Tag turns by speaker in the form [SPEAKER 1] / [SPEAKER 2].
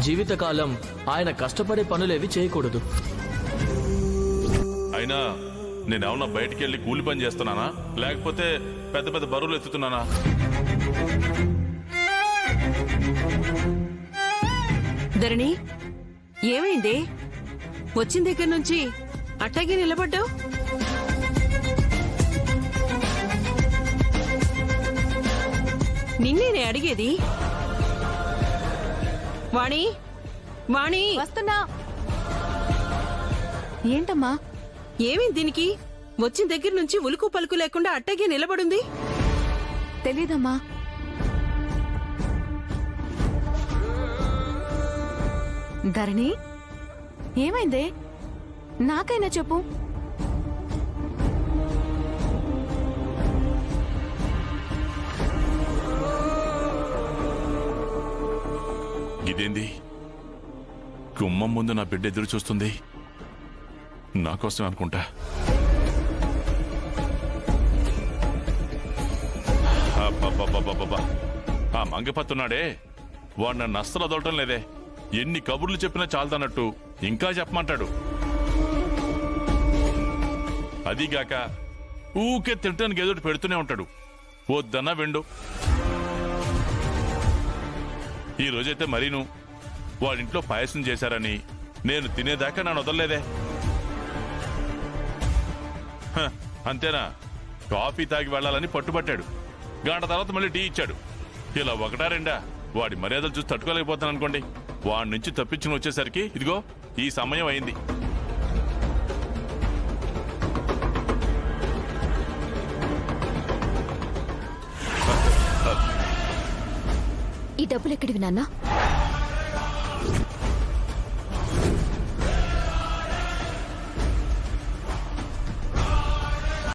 [SPEAKER 1] జీవితకాలం ఆయన కష్టపడే పనులేవి చేయకూడదు.
[SPEAKER 2] అయినా నేనేమన్నా బయటికి వెళ్ళి కూలి పని చేస్తున్నానా, లేకపోతే పెద్ద పెద్ద బరువులు ఎత్తుతున్నానా?
[SPEAKER 3] ధరణి, ఏమైంది? వచ్చిన దగ్గర నుంచి అట్టాగే నిలబడ్డావు. నిన్నేనే అడిగేది. వాణి, వాణి,
[SPEAKER 4] వస్తున్నా. ఏంటమ్మా?
[SPEAKER 3] ఏమైంది దీనికి? వచ్చిన దగ్గర నుంచి ఉలుకు పలుకు లేకుండా అట్టాగే నిలబడుంది.
[SPEAKER 4] తెలీదమ్మా. ధరణి, ఏమైందే? నాకైనా చెప్పు.
[SPEAKER 2] ఇదేంది? గుమ్మం ముందు నా బిడ్డ ఎదురు చూస్తుంది. నా కోసం అనుకుంటా. ఆ మంగపత్తున్నాడే, వాడు నన్ను అస్సలు వదలటం లేదే. ఎన్ని కబుర్లు చెప్పినా చాలదన్నట్టు ఇంకా చెప్పమంటాడు. అదీగాక ఊకే తింటానికి ఎదుటి పెడుతూనే ఉంటాడు. వద్దన్నా వెండు. ఈ రోజైతే మరీను వాడింట్లో పాయసం చేశారని నేను తినేదాకా నన్ను వదలలేదే. అంతేనా, కాఫీ తాగి వెళ్లాలని పట్టుబట్టాడు. గంట తర్వాత మళ్ళీ టీ ఇచ్చాడు. ఇలా ఒకటా రెండా వాడి మర్యాదలు చూసి తట్టుకోలేకపోతాను అనుకోండి. వాడి నుంచి తప్పించుకుని వచ్చేసరికి ఇదిగో ఈ సమయం అయింది.
[SPEAKER 5] ఈ డబ్బులు ఎక్కడివి నాన్నా?